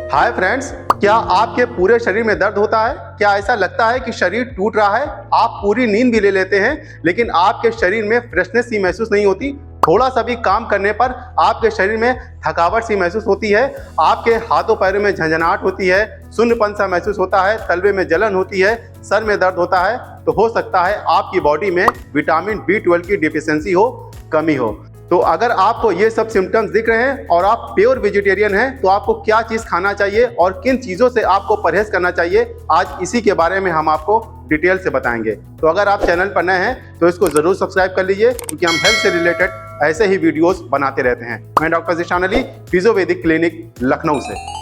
Hi friends, क्या आपके पूरे शरीर में दर्द होता है? क्या ऐसा लगता है कि शरीर टूट रहा है? आप पूरी नींद भी ले लेते हैं लेकिन आपके शरीर में फ्रेशनेस सी महसूस नहीं होती। थोड़ा सा भी काम करने पर आपके शरीर में थकावट सी महसूस होती है, आपके हाथों पैरों में झंझनाहट होती है, शून्यपन सा महसूस होता है, तलवे में जलन होती है, सर में दर्द होता है, तो हो सकता है आपकी बॉडी में विटामिन B12 की डिफिशियंसी हो, कमी हो। तो अगर आपको ये सब सिम्टम्स दिख रहे हैं और आप प्योर वेजिटेरियन हैं तो आपको क्या चीज़ खाना चाहिए और किन चीज़ों से आपको परहेज करना चाहिए, आज इसी के बारे में हम आपको डिटेल से बताएंगे। तो अगर आप चैनल पर नए हैं तो इसको ज़रूर सब्सक्राइब कर लीजिए, क्योंकि हम हेल्थ से रिलेटेड ऐसे ही वीडियोस बनाते रहते हैं। मैं डॉक्टर ज़ीशान अली, फिजियोवैदिक क्लिनिक लखनऊ से।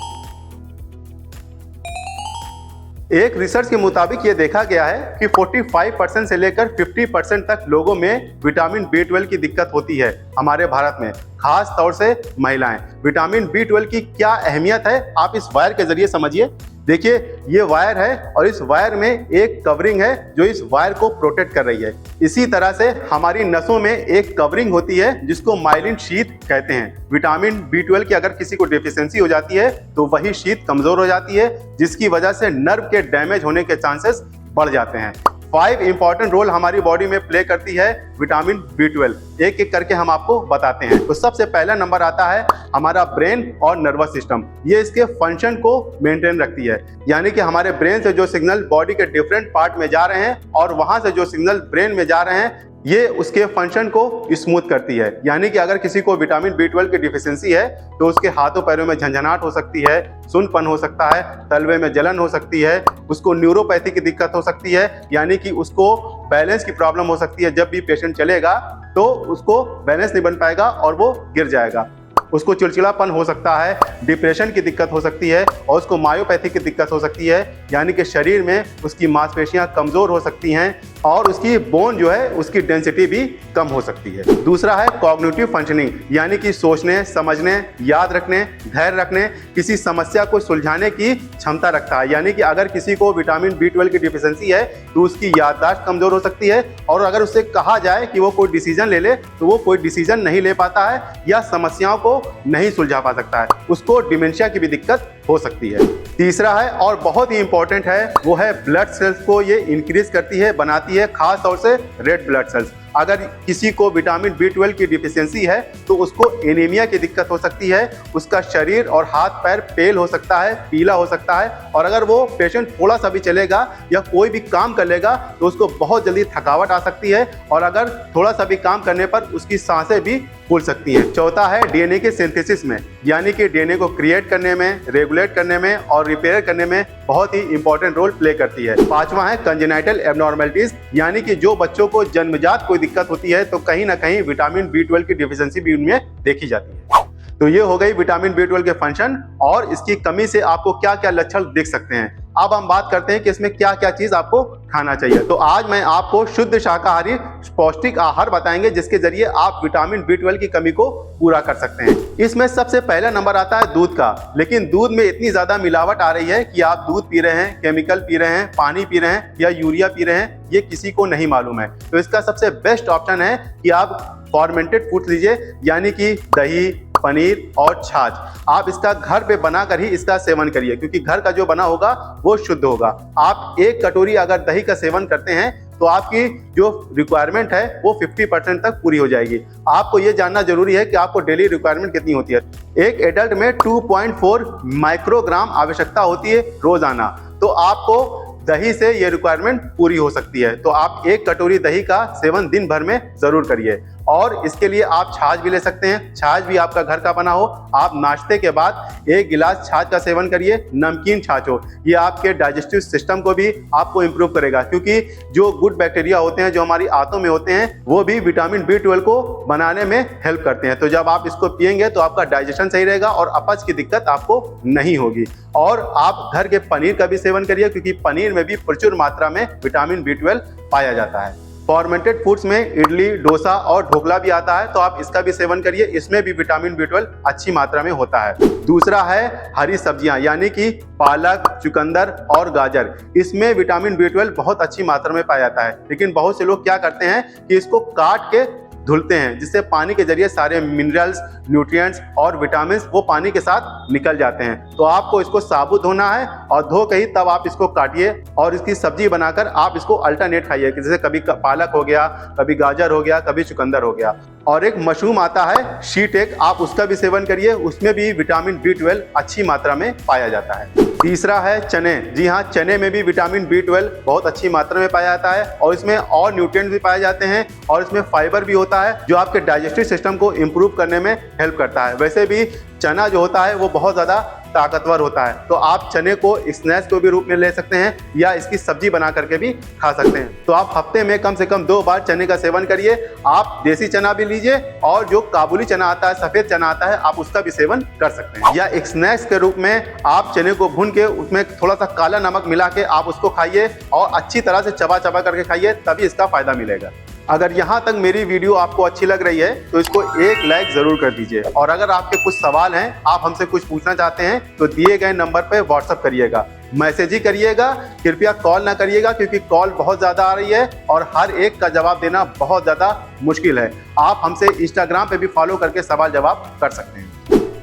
एक रिसर्च के मुताबिक ये देखा गया है कि 45% से लेकर 50% तक लोगों में विटामिन B12 की दिक्कत होती है हमारे भारत में, खास तौर से महिलाएं। विटामिन B12 की क्या अहमियत है आप इस वायर के जरिए समझिए। देखिए, ये वायर है और इस वायर में एक कवरिंग है जो इस वायर को प्रोटेक्ट कर रही है। इसी तरह से हमारी नसों में एक कवरिंग होती है जिसको माइलिन शीथ कहते हैं। विटामिन B12 की अगर किसी को डेफिशिएंसी हो जाती है तो वही शीथ कमजोर हो जाती है, जिसकी वजह से नर्व के डैमेज होने के चांसेस बढ़ जाते हैं। 5 इंपॉर्टेंट रोल हमारी बॉडी में प्ले करती है विटामिन B12। एक एक करके हम आपको बताते हैं। तो सबसे पहला नंबर आता है हमारा ब्रेन और नर्वस सिस्टम। ये इसके फंक्शन को मेंटेन रखती है, यानी कि हमारे ब्रेन से जो सिग्नल बॉडी के डिफरेंट पार्ट में जा रहे हैं और वहां से जो सिग्नल ब्रेन में जा रहे हैं, ये उसके फंक्शन को स्मूथ करती है। यानी कि अगर किसी को विटामिन B12 की डिफिशियंसी है तो उसके हाथों पैरों में झंझनाहट हो सकती है, सुनपन हो सकता है, तलवे में जलन हो सकती है, उसको न्यूरोपैथी की दिक्कत हो सकती है, यानी कि उसको बैलेंस की प्रॉब्लम हो सकती है। जब भी पेशेंट चलेगा तो उसको बैलेंस नहीं बन पाएगा और वो गिर जाएगा। उसको चिड़चिड़ापन हो सकता है, डिप्रेशन की दिक्कत हो सकती है और उसको मायोपैथी की दिक्कत हो सकती है, यानी कि शरीर में उसकी मांसपेशियां कमजोर हो सकती हैं और उसकी बोन जो है उसकी डेंसिटी भी कम हो सकती है। दूसरा है कॉग्निटिव फंक्शनिंग, यानी कि सोचने, समझने, याद रखने, धैर्य रखने, किसी समस्या को सुलझाने की क्षमता रखता है। यानी कि अगर किसी को विटामिन B12 की डिफिशियंसी है तो उसकी याददाश्त कमजोर हो सकती है और अगर उससे कहा जाए कि वो कोई डिसीजन ले ले तो वो कोई डिसीजन नहीं ले पाता है या समस्याओं को नहीं सुलझा पा सकता है, उसको डिमेंशिया की भी दिक्कत हो सकती है। तीसरा है और बहुत ही इंपॉर्टेंट है, वो है ब्लड सेल्स को ये इंक्रीज करती है, बनाती है, खास तौर से रेड ब्लड सेल्स। अगर किसी को विटामिन B12 की डिफिशियंसी है तो उसको एनीमिया की दिक्कत हो सकती है, उसका शरीर और हाथ पैर पेल हो सकता है, पीला हो सकता है और अगर वो पेशेंट थोड़ा सा भी चलेगा या कोई भी काम कर लेगा तो उसको बहुत जल्दी थकावट आ सकती है और अगर थोड़ा सा भी काम करने पर उसकी सांसें भी फूल सकती हैं। चौथा है DNA के सिंथेसिस में, यानी कि DNA को क्रिएट करने में, रेगुलेट करने में और रिपेयर करने में बहुत ही इंपॉर्टेंट रोल प्ले करती है। पांचवा है कंजेनाइटल एब्नॉर्मलिटीज, यानी कि जो बच्चों को जन्मजात कोई दिक्कत होती है तो कहीं ना कहीं विटामिन B12 की डिफिशियंसी भी उनमें देखी जाती है। तो ये हो गई विटामिन B12 के फंक्शन और इसकी कमी से आपको क्या क्या लक्षण दिख सकते हैं। अब हम बात करते हैं कि इसमें क्या क्या चीज आपको खाना चाहिए। तो आज मैं आपको शुद्ध शाकाहारी पौष्टिक आहार बताएंगे जिसके जरिए आप विटामिन B12 की कमी को पूरा कर सकते हैं। इसमें सबसे पहला नंबर आता है दूध का, लेकिन दूध में इतनी ज्यादा मिलावट आ रही है कि आप दूध पी रहे हैं, केमिकल पी रहे हैं, पानी पी रहे हैं या यूरिया पी रहे हैं, ये किसी को नहीं मालूम है। तो इसका सबसे बेस्ट ऑप्शन है कि आप फॉर्मेंटेड फूड लीजिए, यानी कि दही, पनीर और छाछ। आप इसका घर पे बनाकर ही इसका सेवन करिए, क्योंकि घर का जो बना होगा वो शुद्ध होगा। आप 1 कटोरी अगर दही का सेवन करते हैं तो आपकी जो रिक्वायरमेंट है वो 50% तक पूरी हो जाएगी। आपको ये जानना जरूरी है कि आपको डेली रिक्वायरमेंट कितनी होती है। एक एडल्ट में 2.4 माइक्रोग्राम आवश्यकता होती है रोजाना, तो आपको दही से ये रिक्वायरमेंट पूरी हो सकती है। तो आप 1 कटोरी दही का सेवन दिन भर में जरूर करिए और इसके लिए आप छाछ भी ले सकते हैं। छाछ भी आपका घर का बना हो, आप नाश्ते के बाद 1 गिलास छाछ का सेवन करिए, नमकीन छाछ हो। ये आपके डाइजेस्टिव सिस्टम को भी आपको इंप्रूव करेगा, क्योंकि जो गुड बैक्टीरिया होते हैं जो हमारी आंतों में होते हैं वो भी विटामिन B12 को बनाने में हेल्प करते हैं। तो जब आप इसको पिएंगे तो आपका डाइजेशन सही रहेगा और अपच की दिक्कत आपको नहीं होगी। और आप घर के पनीर का भी सेवन करिए, क्योंकि पनीर में भी प्रचुर मात्रा में विटामिन B12 पाया जाता है। फॉर्मेंटेड फूड्स में इडली, डोसा और ढोकला भी आता है, तो आप इसका भी सेवन करिए, इसमें भी विटामिन B12 अच्छी मात्रा में होता है। दूसरा है हरी सब्जियां, यानी कि पालक, चुकंदर और गाजर। इसमें विटामिन B12 बहुत अच्छी मात्रा में पाया जाता है, लेकिन बहुत से लोग क्या करते हैं कि इसको काट के धुलते हैं, जिससे पानी के जरिए सारे मिनरल्स, न्यूट्रिएंट्स और विटामिन वो पानी के साथ निकल जाते हैं। तो आपको इसको साबुत धोना है और धो के ही तब आप इसको काटिए और इसकी सब्जी बनाकर आप इसको अल्टरनेट खाइए, जैसे कभी पालक हो गया, कभी गाजर हो गया, कभी चुकंदर हो गया। और एक मशरूम आता है शीटेक, आप उसका भी सेवन करिए, उसमें भी विटामिन B12 अच्छी मात्रा में पाया जाता है। तीसरा है चने। जी हाँ, चने में भी विटामिन B12 बहुत अच्छी मात्रा में पाया जाता है और इसमें और न्यूट्रिएंट्स भी पाए जाते हैं और इसमें फाइबर भी होता है जो आपके डाइजेस्टिव सिस्टम को इम्प्रूव करने में हेल्प करता है। वैसे भी चना जो होता है वो बहुत ज़्यादा ताकतवर होता है, तो आप चने को स्नैक्स के भी रूप में ले सकते हैं या इसकी सब्जी बना करके भी खा सकते हैं। तो आप हफ्ते में कम से कम 2 बार चने का सेवन करिए। आप देसी चना भी लीजिए और जो काबुली चना आता है, सफ़ेद चना आता है, आप उसका भी सेवन कर सकते हैं। या एक स्नैक्स के रूप में आप चने को भून के उसमें थोड़ा सा काला नमक मिला के आप उसको खाइए और अच्छी तरह से चबा चबा करके खाइए, तभी इसका फायदा मिलेगा। अगर यहाँ तक मेरी वीडियो आपको अच्छी लग रही है तो इसको एक लाइक ज़रूर कर दीजिए और अगर आपके कुछ सवाल हैं, आप हमसे कुछ पूछना चाहते हैं तो दिए गए नंबर पर व्हाट्सअप करिएगा, मैसेज ही करिएगा, कृपया कॉल ना करिएगा क्योंकि कॉल बहुत ज़्यादा आ रही है और हर एक का जवाब देना बहुत ज़्यादा मुश्किल है। आप हमसे इंस्टाग्राम पे भी फॉलो करके सवाल जवाब कर सकते हैं।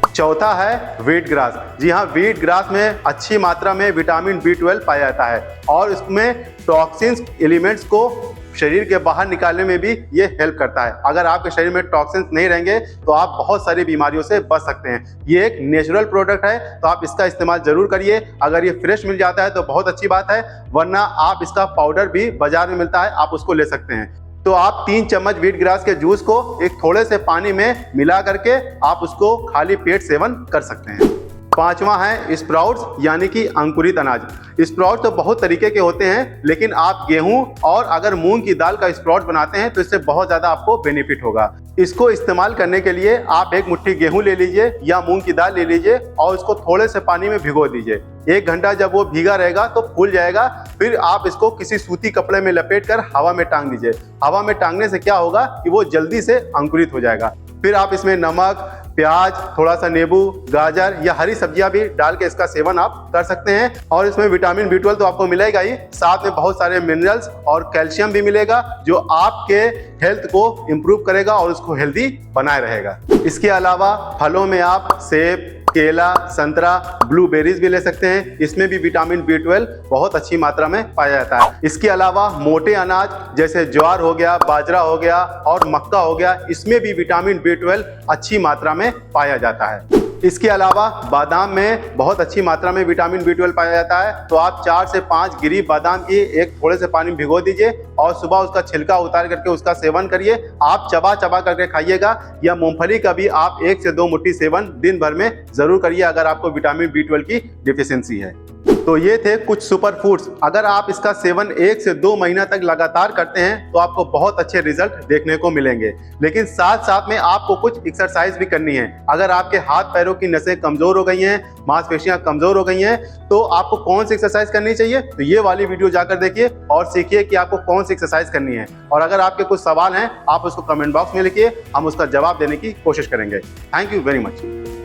चौथा है व्हीट ग्रास। जी हाँ, व्हीट ग्रास में अच्छी मात्रा में विटामिन B12 पाया जाता है और इसमें टॉक्सिन्स एलिमेंट्स को शरीर के बाहर निकालने में भी ये हेल्प करता है। अगर आपके शरीर में टॉक्सिन्स नहीं रहेंगे तो आप बहुत सारी बीमारियों से बच सकते हैं। ये एक नेचुरल प्रोडक्ट है तो आप इसका इस्तेमाल जरूर करिए। अगर ये फ्रेश मिल जाता है तो बहुत अच्छी बात है, वरना आप इसका पाउडर भी बाजार में मिलता है, आप उसको ले सकते हैं। तो आप 3 चम्मच व्हीट ग्रास के जूस को एक थोड़े से पानी में मिला करके आप उसको खाली पेट सेवन कर सकते हैं। पांचवा है स्प्राउट्स, यानी कि अंकुरित अनाज। स्प्राउट तो बहुत तरीके के होते हैं, लेकिन आप गेहूं और अगर मूंग की दाल का स्प्राउट बनाते हैं तो इससे बहुत ज़्यादा आपको बेनिफिट होगा। इसको इस्तेमाल करने के लिए आप 1 मुट्ठी गेहूं ले लीजिए या मूंग की दाल ले लीजिए और इसको थोड़े से पानी में भिगो दीजिए। 1 घंटा जब वो भीगा रहेगा तो फूल जाएगा। फिर आप इसको किसी सूती कपड़े में लपेट कर हवा में टांग दीजिए। हवा में टांगने से क्या होगा कि वो जल्दी से अंकुरित हो जाएगा। फिर आप इसमें नमक, प्याज, थोड़ा सा नींबू, गाजर या हरी सब्जियां भी डाल के इसका सेवन आप कर सकते हैं और इसमें विटामिन B12 तो आपको मिलेगा ही, साथ में बहुत सारे मिनरल्स और कैल्शियम भी मिलेगा जो आपके हेल्थ को इम्प्रूव करेगा और उसको हेल्दी बनाए रहेगा। इसके अलावा फलों में आप सेब, केला, संतरा, ब्लूबेरीज भी ले सकते हैं। इसमें भी विटामिन B12 बहुत अच्छी मात्रा में पाया जाता है। इसके अलावा मोटे अनाज जैसे ज्वार हो गया, बाजरा हो गया और मक्का हो गया, इसमें भी विटामिन B12 अच्छी मात्रा में पाया जाता है। इसके अलावा बादाम में बहुत अच्छी मात्रा में विटामिन B12 पाया जाता है। तो आप 4 से 5 गिरी बादाम की एक थोड़े से पानी में भिगो दीजिए और सुबह उसका छिलका उतार करके उसका सेवन करिए। आप चबा चबा करके खाइएगा। या मूंगफली का भी आप 1 से 2 मुट्ठी सेवन दिन भर में जरूर करिए अगर आपको विटामिन B12 की डिफिशियंसी है। तो ये थे कुछ सुपर फूड्स। अगर आप इसका सेवन 1 से 2 महीना तक लगातार करते हैं तो आपको बहुत अच्छे रिजल्ट देखने को मिलेंगे। लेकिन साथ साथ में आपको कुछ एक्सरसाइज भी करनी है। अगर आपके हाथ पैरों की नसें कमजोर हो गई हैं, मांसपेशियां कमजोर हो गई हैं, तो आपको कौन सी एक्सरसाइज करनी चाहिए, तो ये वाली वीडियो जाकर देखिए और सीखिए कि आपको कौन सी एक्सरसाइज करनी है। और अगर आपके कुछ सवाल हैं आप उसको कमेंट बॉक्स में लिखिए, हम उसका जवाब देने की कोशिश करेंगे। Thank you very much.